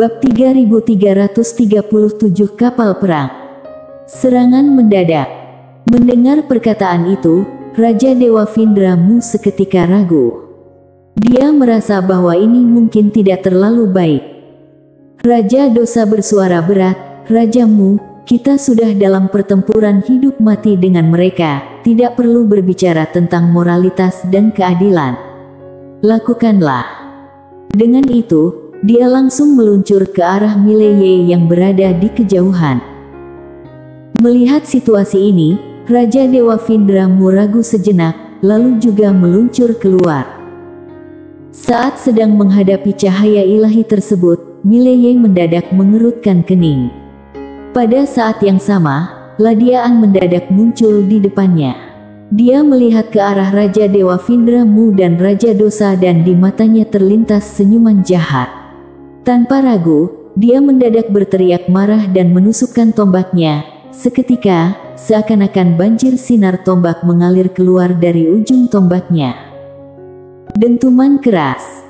Bab 3337 Kapal Perang. Serangan mendadak. Mendengar perkataan itu, Raja Dewa Vindramu seketika ragu. Dia merasa bahwa ini mungkin tidak terlalu baik. Raja Dosa bersuara berat, "Rajamu, kita sudah dalam pertempuran hidup mati dengan mereka, tidak perlu berbicara tentang moralitas dan keadilan. Lakukanlah." Dengan itu, dia langsung meluncur ke arah Mileye yang berada di kejauhan. Melihat situasi ini, Raja Dewa Vindramu ragu sejenak, lalu juga meluncur keluar. Saat sedang menghadapi cahaya ilahi tersebut, Mileye mendadak mengerutkan kening. Pada saat yang sama, Ladiaan mendadak muncul di depannya. Dia melihat ke arah Raja Dewa Vindramu dan Raja Dosa dan di matanya terlintas senyuman jahat. Tanpa ragu, dia mendadak berteriak marah dan menusukkan tombaknya. Seketika, seakan-akan banjir sinar tombak mengalir keluar dari ujung tombaknya. Dentuman keras.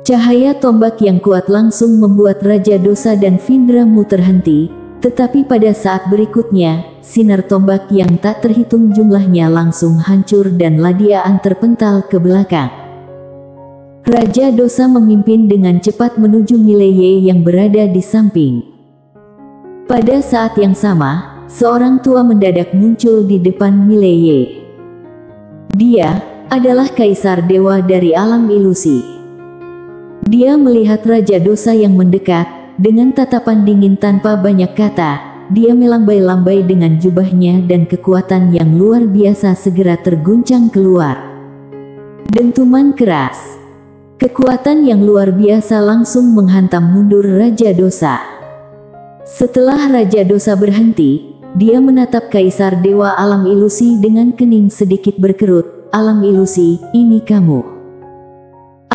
Cahaya tombak yang kuat langsung membuat Raja Dosa dan Vindramu terhenti, tetapi pada saat berikutnya, sinar tombak yang tak terhitung jumlahnya langsung hancur dan Ladiaan terpental ke belakang. Raja Dosa memimpin dengan cepat menuju Mileye yang berada di samping. Pada saat yang sama, seorang tua mendadak muncul di depan Mileye. Dia adalah Kaisar Dewa dari alam ilusi. Dia melihat Raja Dosa yang mendekat, dengan tatapan dingin tanpa banyak kata. Dia melambai-lambai dengan jubahnya dan kekuatan yang luar biasa segera terguncang keluar. Dentuman keras. Kekuatan yang luar biasa langsung menghantam mundur Raja Dosa. Setelah Raja Dosa berhenti, dia menatap Kaisar Dewa Alam Ilusi dengan kening sedikit berkerut. "Alam Ilusi, ini kamu."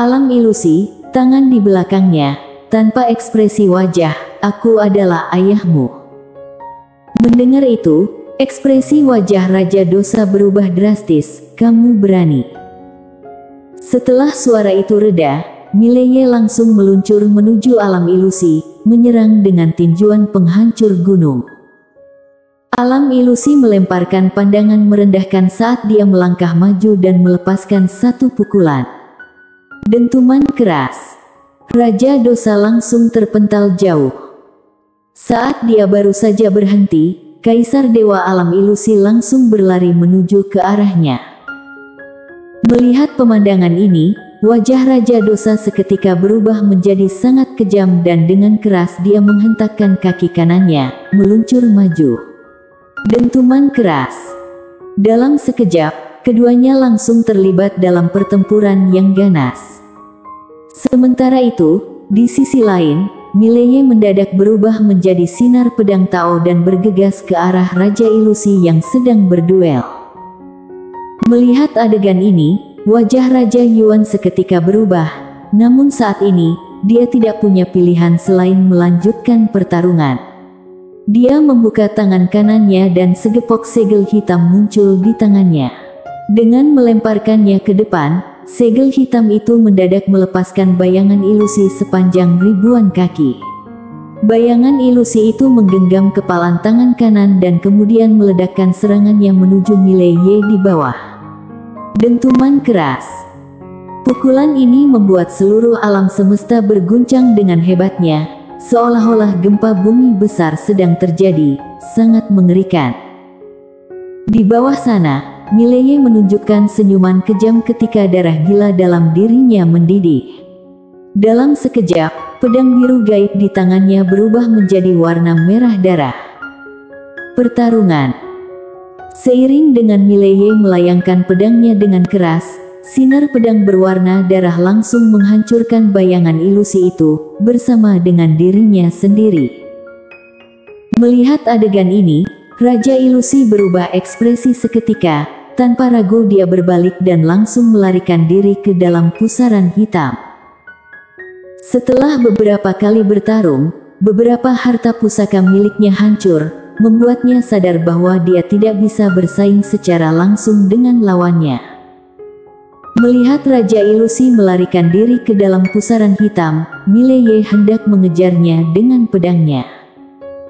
Alam Ilusi, tangan di belakangnya, tanpa ekspresi wajah, "Aku adalah ayahmu." Mendengar itu, ekspresi wajah Raja Dosa berubah drastis. "Kamu berani." Setelah suara itu reda, Mileye langsung meluncur menuju alam ilusi, menyerang dengan tinjuan penghancur gunung. Alam ilusi melemparkan pandangan merendahkan saat dia melangkah maju dan melepaskan satu pukulan. Dentuman keras. Raja Dosa langsung terpental jauh. Saat dia baru saja berhenti, Kaisar Dewa Alam Ilusi langsung berlari menuju ke arahnya. Melihat pemandangan ini, wajah Raja Dosa seketika berubah menjadi sangat kejam dan dengan keras dia menghentakkan kaki kanannya, meluncur maju. Dentuman keras. Dalam sekejap, keduanya langsung terlibat dalam pertempuran yang ganas. Sementara itu, di sisi lain, Mileye mendadak berubah menjadi sinar pedang Tao dan bergegas ke arah Raja Ilusi yang sedang berduel. Melihat adegan ini, wajah Raja Yuan seketika berubah, namun saat ini, dia tidak punya pilihan selain melanjutkan pertarungan. Dia membuka tangan kanannya dan segepok segel hitam muncul di tangannya. Dengan melemparkannya ke depan, segel hitam itu mendadak melepaskan bayangan ilusi sepanjang ribuan kaki. Bayangan ilusi itu menggenggam kepalan tangan kanan dan kemudian meledakkan serangannya menuju Mileye di bawah. Dentuman keras. Pukulan ini membuat seluruh alam semesta berguncang dengan hebatnya, seolah-olah gempa bumi besar sedang terjadi, sangat mengerikan. Di bawah sana, Mileye menunjukkan senyuman kejam ketika darah gila dalam dirinya mendidih. Dalam sekejap, pedang biru gaib di tangannya berubah menjadi warna merah darah. Pertarungan. Seiring dengan Mileye melayangkan pedangnya dengan keras, sinar pedang berwarna darah langsung menghancurkan bayangan ilusi itu, bersama dengan dirinya sendiri. Melihat adegan ini, Raja Ilusi berubah ekspresi seketika, tanpa ragu dia berbalik dan langsung melarikan diri ke dalam pusaran hitam. Setelah beberapa kali bertarung, beberapa harta pusaka miliknya hancur, membuatnya sadar bahwa dia tidak bisa bersaing secara langsung dengan lawannya. Melihat Raja Ilusi melarikan diri ke dalam pusaran hitam, Mileye hendak mengejarnya dengan pedangnya.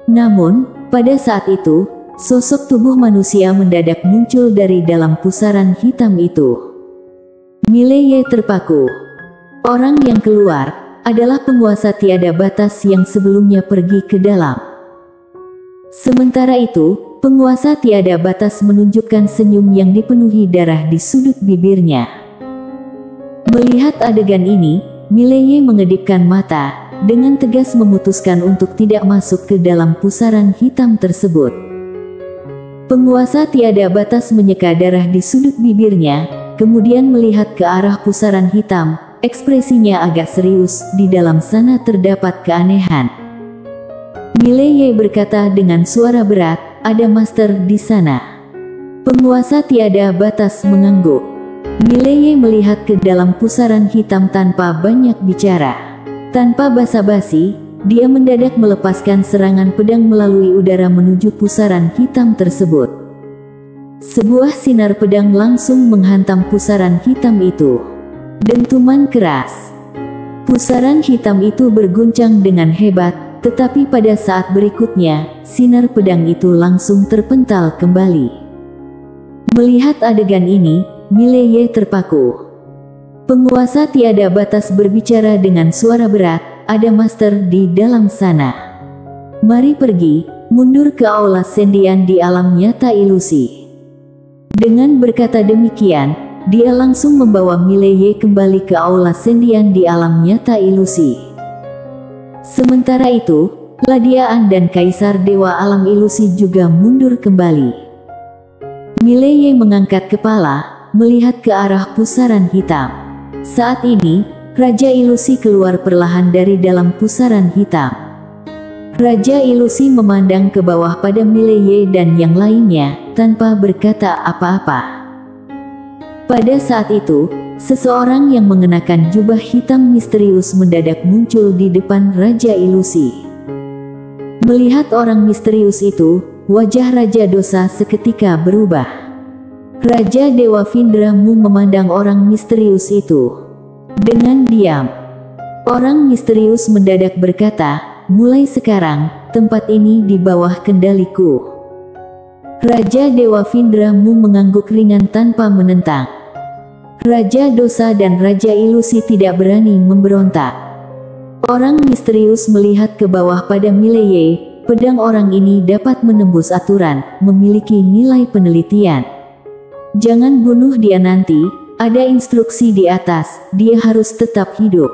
Namun, pada saat itu, sosok tubuh manusia mendadak muncul dari dalam pusaran hitam itu. Mileye terpaku. Orang yang keluar adalah penguasa tiada batas yang sebelumnya pergi ke dalam. Sementara itu, penguasa tiada batas menunjukkan senyum yang dipenuhi darah di sudut bibirnya. Melihat adegan ini, Mileye mengedipkan mata, dengan tegas memutuskan untuk tidak masuk ke dalam pusaran hitam tersebut. Penguasa tiada batas menyeka darah di sudut bibirnya, kemudian melihat ke arah pusaran hitam, ekspresinya agak serius, di dalam sana terdapat keanehan. Mileye berkata dengan suara berat, "Ada master di sana." Penguasa tiada batas mengangguk. Mileye melihat ke dalam pusaran hitam tanpa banyak bicara. Tanpa basa-basi, dia mendadak melepaskan serangan pedang melalui udara menuju pusaran hitam tersebut. Sebuah sinar pedang langsung menghantam pusaran hitam itu. Dentuman keras. Pusaran hitam itu berguncang dengan hebat, tetapi pada saat berikutnya, sinar pedang itu langsung terpental kembali. Melihat adegan ini, Mileye terpaku. Penguasa tiada batas berbicara dengan suara berat, "Ada master di dalam sana. Mari pergi, mundur ke aula sendian di alam nyata ilusi." Dengan berkata demikian, dia langsung membawa Mileye kembali ke aula sendian di alam nyata ilusi. Sementara itu, Ladiaan dan Kaisar Dewa Alam Ilusi juga mundur kembali. Mileye mengangkat kepala, melihat ke arah pusaran hitam. Saat ini, Raja Ilusi keluar perlahan dari dalam pusaran hitam. Raja Ilusi memandang ke bawah pada Mileye dan yang lainnya, tanpa berkata apa-apa. Pada saat itu, seseorang yang mengenakan jubah hitam misterius mendadak muncul di depan Raja Ilusi. Melihat orang misterius itu, wajah Raja Dosa seketika berubah. Raja Dewa Vindramu memandang orang misterius itu. Dengan diam, orang misterius mendadak berkata, "Mulai sekarang, tempat ini di bawah kendaliku." Raja Dewa Vindramu mengangguk ringan tanpa menentang. Raja Dosa dan Raja Ilusi tidak berani memberontak. Orang misterius melihat ke bawah pada Mileye, pedang orang ini dapat menembus aturan, memiliki nilai penelitian. "Jangan bunuh dia nanti, ada instruksi di atas, dia harus tetap hidup."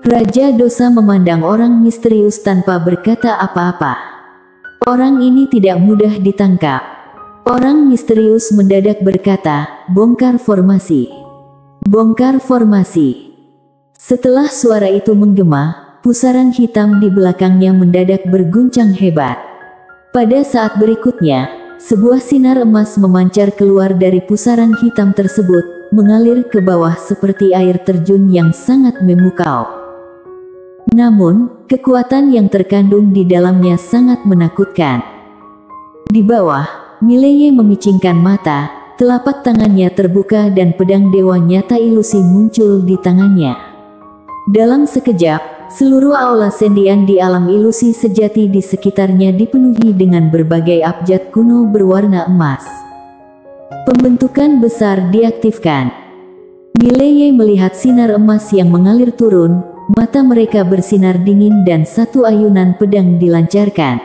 Raja Dosa memandang orang misterius tanpa berkata apa-apa. Orang ini tidak mudah ditangkap. Orang misterius mendadak berkata, "Bongkar formasi. Bongkar formasi." Setelah suara itu menggema, pusaran hitam di belakangnya mendadak berguncang hebat. Pada saat berikutnya, sebuah sinar emas memancar keluar dari pusaran hitam tersebut, mengalir ke bawah seperti air terjun yang sangat memukau. Namun, kekuatan yang terkandung di dalamnya sangat menakutkan. Di bawah, Mileye memicingkan mata, telapak tangannya terbuka dan pedang Dewa Nyata Ilusi muncul di tangannya. Dalam sekejap, seluruh aula sendian di alam ilusi sejati di sekitarnya dipenuhi dengan berbagai abjad kuno berwarna emas. Pembentukan besar diaktifkan. Mileye melihat sinar emas yang mengalir turun, mata mereka bersinar dingin dan satu ayunan pedang dilancarkan.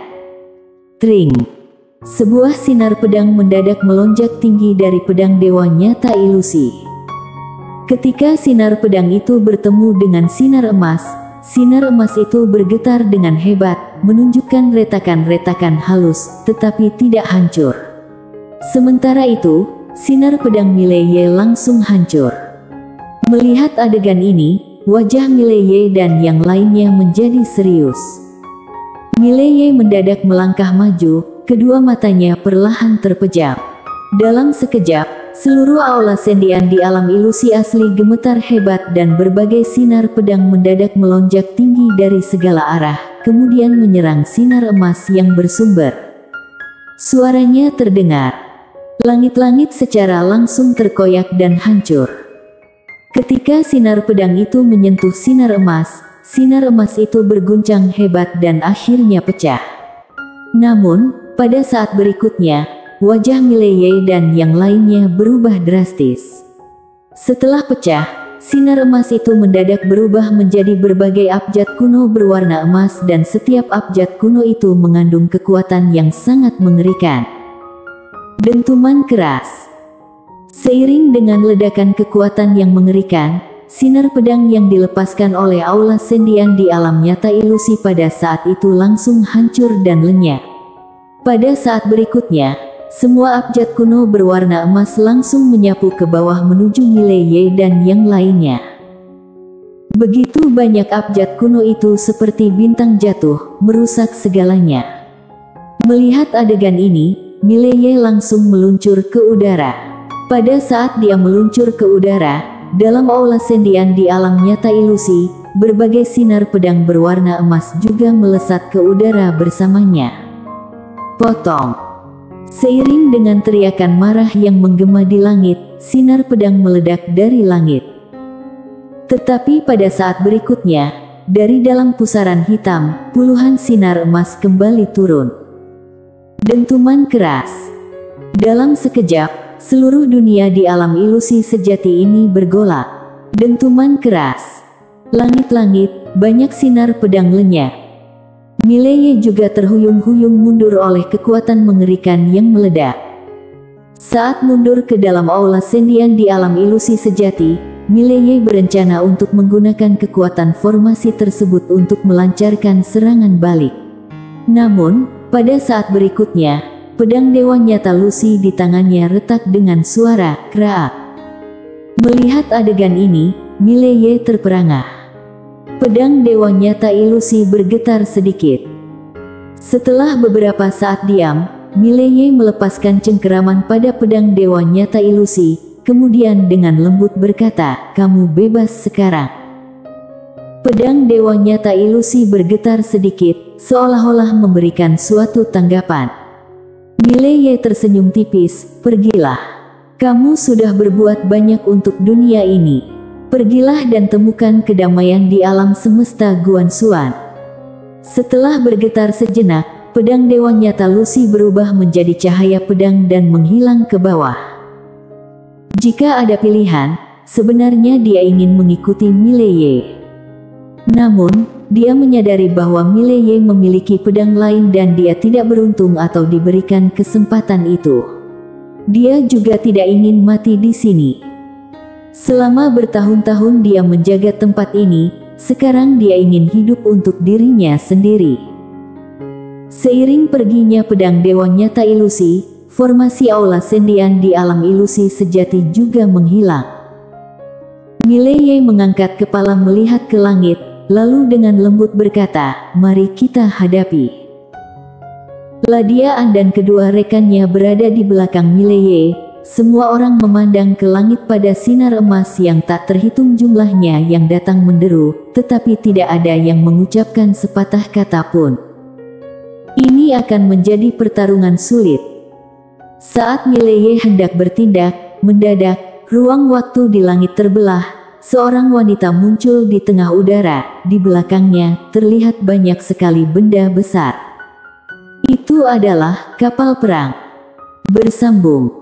Tring! Sebuah sinar pedang mendadak melonjak tinggi dari pedang Dewa Nyata Ilusi. Ketika sinar pedang itu bertemu dengan sinar emas itu bergetar dengan hebat, menunjukkan retakan-retakan halus, tetapi tidak hancur. Sementara itu, sinar pedang Mileye langsung hancur. Melihat adegan ini, wajah Mileye dan yang lainnya menjadi serius. Mileye mendadak melangkah maju, kedua matanya perlahan terpejam. Dalam sekejap, seluruh aula sendian di alam ilusi asli gemetar hebat dan berbagai sinar pedang mendadak melonjak tinggi dari segala arah, kemudian menyerang sinar emas yang bersumber. Suaranya terdengar. Langit-langit secara langsung terkoyak dan hancur. Ketika sinar pedang itu menyentuh sinar emas itu berguncang hebat dan akhirnya pecah. Namun, pada saat berikutnya, wajah Mileye dan yang lainnya berubah drastis. Setelah pecah, sinar emas itu mendadak berubah menjadi berbagai abjad kuno berwarna emas dan setiap abjad kuno itu mengandung kekuatan yang sangat mengerikan. Dentuman keras. Seiring dengan ledakan kekuatan yang mengerikan, sinar pedang yang dilepaskan oleh Aula Sendian di alam nyata ilusi pada saat itu langsung hancur dan lenyap. Pada saat berikutnya, semua abjad kuno berwarna emas langsung menyapu ke bawah menuju Mileye dan yang lainnya. Begitu banyak abjad kuno itu seperti bintang jatuh, merusak segalanya. Melihat adegan ini, Mileye langsung meluncur ke udara. Pada saat dia meluncur ke udara, dalam aula sendian di alam nyata ilusi, berbagai sinar pedang berwarna emas juga melesat ke udara bersamanya. Potong. Seiring dengan teriakan marah yang menggema di langit, sinar pedang meledak dari langit. Tetapi pada saat berikutnya, dari dalam pusaran hitam, puluhan sinar emas kembali turun. Dentuman keras. Dalam sekejap, seluruh dunia di alam ilusi sejati ini bergolak. Dentuman keras. Langit-langit, banyak sinar pedang lenyap. Mileye juga terhuyung-huyung mundur oleh kekuatan mengerikan yang meledak. Saat mundur ke dalam aula sendian di alam ilusi sejati, Mileye berencana untuk menggunakan kekuatan formasi tersebut untuk melancarkan serangan balik. Namun, pada saat berikutnya, pedang dewa nyata Lucy di tangannya retak dengan suara kraak. Melihat adegan ini, Mileye terperangah. Pedang dewa nyata ilusi bergetar sedikit. Setelah beberapa saat diam, Mileye melepaskan cengkeraman pada pedang dewa nyata ilusi, kemudian dengan lembut berkata, "Kamu bebas sekarang." Pedang dewa nyata ilusi bergetar sedikit, seolah-olah memberikan suatu tanggapan. Mileye tersenyum tipis, "Pergilah. Kamu sudah berbuat banyak untuk dunia ini. Pergilah dan temukan kedamaian di alam semesta Guanxuan." Setelah bergetar sejenak, pedang dewa nyata Lucy berubah menjadi cahaya pedang dan menghilang ke bawah. Jika ada pilihan, sebenarnya dia ingin mengikuti Mileye. Namun, dia menyadari bahwa Mileye memiliki pedang lain dan dia tidak beruntung atau diberikan kesempatan itu. Dia juga tidak ingin mati di sini. Selama bertahun-tahun dia menjaga tempat ini, sekarang dia ingin hidup untuk dirinya sendiri. Seiring perginya pedang dewa nyata ilusi, formasi aula sendian di alam ilusi sejati juga menghilang. Mileye mengangkat kepala melihat ke langit, lalu dengan lembut berkata, "Mari kita hadapi." Ladian dan kedua rekannya berada di belakang Mileye. Semua orang memandang ke langit pada sinar emas yang tak terhitung jumlahnya yang datang menderu, tetapi tidak ada yang mengucapkan sepatah kata pun. Ini akan menjadi pertarungan sulit. Saat Mileye hendak bertindak, mendadak, ruang waktu di langit terbelah, seorang wanita muncul di tengah udara, di belakangnya terlihat banyak sekali benda besar. Itu adalah kapal perang. Bersambung.